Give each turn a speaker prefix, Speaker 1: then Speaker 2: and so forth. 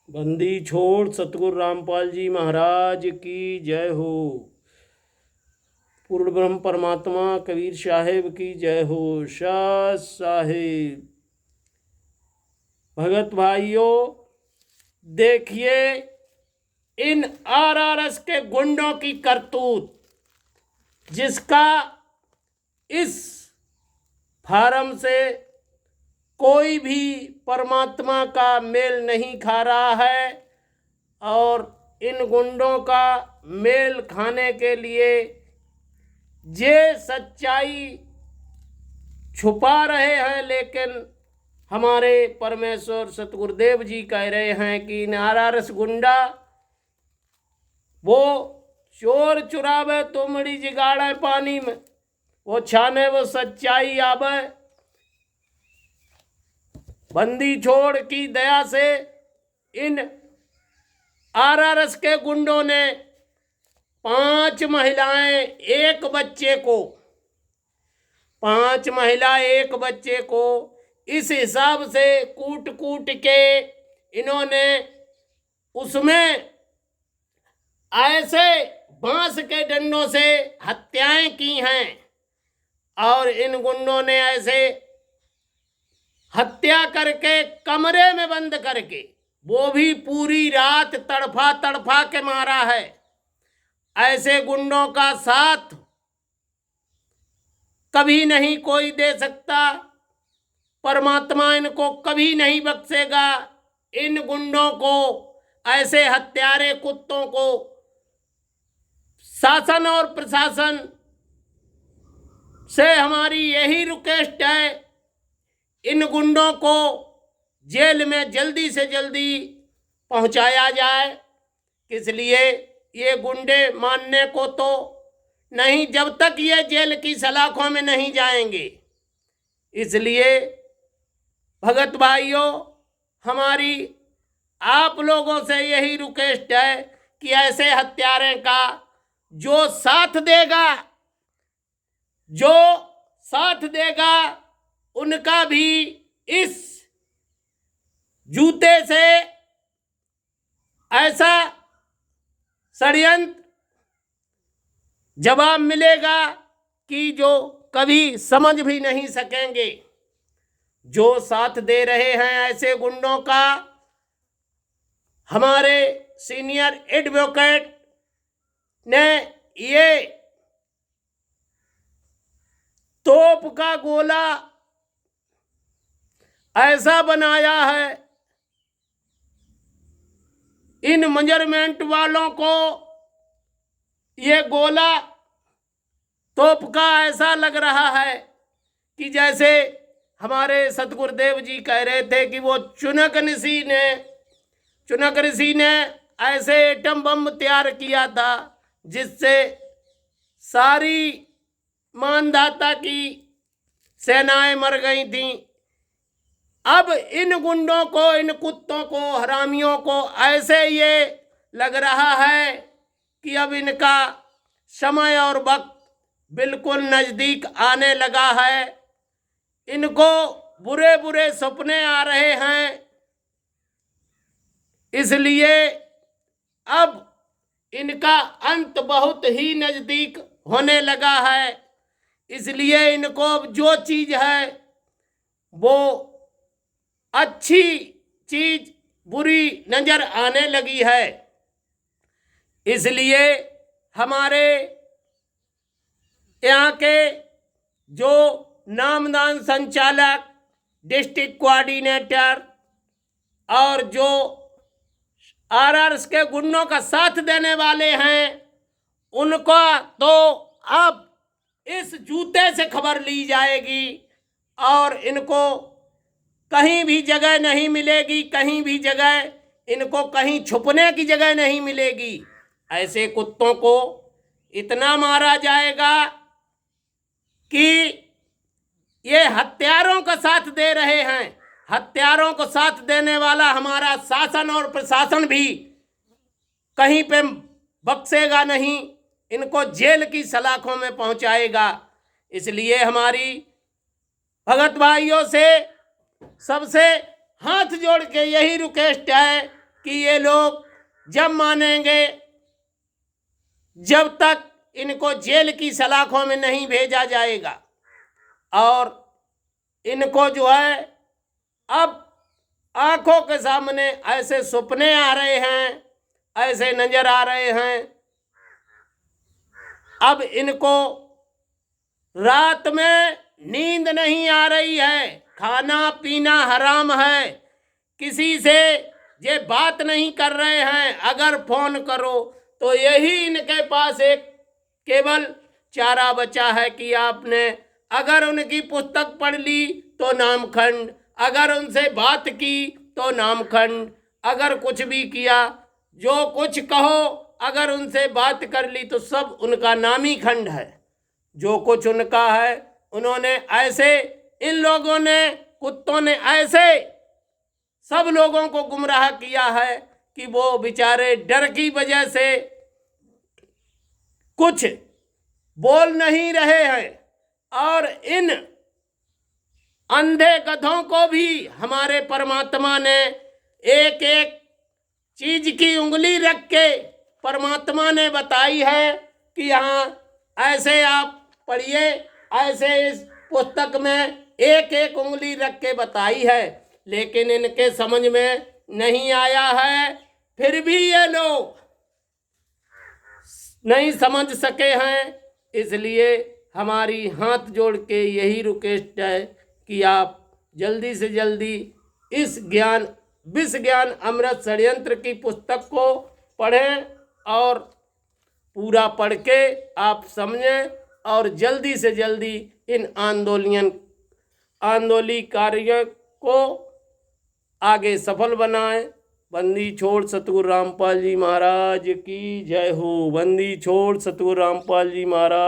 Speaker 1: बंदी छोड़ सतगुरु रामपाल जी महाराज की जय हो। पूर्ण ब्रह्म परमात्मा कबीर साहेब की जय हो। शाह साहेब। भगत भाइयों, देखिए इन आरआरएस के गुंडों की करतूत, जिसका इस फार्म से कोई भी परमात्मा का मेल नहीं खा रहा है और इन गुंडों का मेल खाने के लिए ये सच्चाई छुपा रहे हैं। लेकिन हमारे परमेश्वर सतगुरुदेव जी कह रहे हैं कि इन आरआरएस गुंडा वो चोर चुरावे तुमड़ी जिगाड़े पानी में, वो छाने वो सच्चाई आवे। बंदी छोड़ की दया से इन आरआरएस के गुंडों ने 5 महिलाएं 1 बच्चे को 5 महिला 1 बच्चे को इस हिसाब से कूट कूट के इन्होंने उसमें ऐसे बांस के डंडों से हत्याएं की हैं। और इन गुंडों ने ऐसे हत्या करके कमरे में बंद करके, वो भी पूरी रात तड़फा तड़फा के मारा है। ऐसे गुंडों का साथ कभी नहीं कोई दे सकता। परमात्मा इनको कभी नहीं बख्शेगा। इन गुंडों को, ऐसे हत्यारे कुत्तों को शासन और प्रशासन से हमारी यही रिक्वेस्ट है, इन गुंडों को जेल में जल्दी से जल्दी पहुंचाया जाए। इसलिए ये गुंडे मानने को तो नहीं, जब तक ये जेल की सलाखों में नहीं जाएंगे। इसलिए भगत भाइयों, हमारी आप लोगों से यही रिक्वेस्ट है कि ऐसे हत्यारे का जो साथ देगा उनका भी इस जूते से ऐसा षड्यंत्र जवाब मिलेगा कि जो कभी समझ भी नहीं सकेंगे। जो साथ दे रहे हैं ऐसे गुंडों का, हमारे सीनियर एडवोकेट ने ये तोप का गोला ऐसा बनाया है, इन मेजरमेंट वालों को ये गोला तोप का ऐसा लग रहा है कि जैसे हमारे सतगुरुदेव जी कह रहे थे कि वो चुनक ऋषि ने ऐसे एटम बम तैयार किया था जिससे सारी मानधाता की सेनाएं मर गई थीं। अब इन गुंडों को, इन कुत्तों को, हरामियों को ऐसे ये लग रहा है कि अब इनका समय और वक्त बिल्कुल नज़दीक आने लगा है। इनको बुरे बुरे सपने आ रहे हैं। इसलिए अब इनका अंत बहुत ही नज़दीक होने लगा है। इसलिए इनको अब जो चीज़ है वो अच्छी चीज़ बुरी नज़र आने लगी है। इसलिए हमारे यहाँ के जो नामदान संचालक, डिस्ट्रिक्ट कोऑर्डिनेटर और जो आरआरएस के गुंडों का साथ देने वाले हैं, उनका तो अब इस जूते से खबर ली जाएगी और इनको कहीं भी जगह नहीं मिलेगी। कहीं भी जगह इनको, कहीं छुपने की जगह नहीं मिलेगी। ऐसे कुत्तों को इतना मारा जाएगा कि ये हत्यारों का साथ दे रहे हैं। हत्यारों को साथ देने वाला हमारा शासन और प्रशासन भी कहीं पे बख्शेगा नहीं, इनको जेल की सलाखों में पहुंचाएगा। इसलिए हमारी भगत भाइयों से सबसे हाथ जोड़ के यही रिक्वेस्ट है कि ये लोग जब मानेंगे, जब तक इनको जेल की सलाखों में नहीं भेजा जाएगा। और इनको जो है अब आंखों के सामने ऐसे सपने आ रहे हैं, ऐसे नजर आ रहे हैं। अब इनको रात में नींद नहीं आ रही है, खाना पीना हराम है, किसी से ये बात नहीं कर रहे हैं। अगर फोन करो तो यही इनके पास एक केवल चारा बचा है कि आपने अगर उनकी पुस्तक पढ़ ली तो नामखंड, अगर उनसे बात की तो नामखंड, अगर कुछ भी किया, जो कुछ कहो, अगर उनसे बात कर ली तो सब उनका नामी खंड है। जो कुछ उनका है उन्होंने ऐसे, इन लोगों ने, कुत्तों ने ऐसे सब लोगों को गुमराह किया है कि वो बेचारे डर की वजह से कुछ बोल नहीं रहे हैं। और इन अंधे गधों को भी हमारे परमात्मा ने एक एक चीज की उंगली रख के परमात्मा ने बताई है कि हाँ ऐसे आप पढ़िए, ऐसे इस पुस्तक में एक एक उंगली रख के बताई है। लेकिन इनके समझ में नहीं आया है, फिर भी ये लोग नहीं समझ सके हैं। इसलिए हमारी हाथ जोड़ के यही रिक्वेस्ट है कि आप जल्दी से जल्दी इस ज्ञान, विश्व ज्ञान अमृत षड्यंत्र की पुस्तक को पढ़ें और पूरा पढ़ के आप समझें और जल्दी से जल्दी इन आंदोलनकारी को आगे सफल बनाएं। बंदी छोड़ सतगुरु रामपाल जी महाराज की जय हो। बंदी छोड़ सतगुरु रामपाल जी महाराज।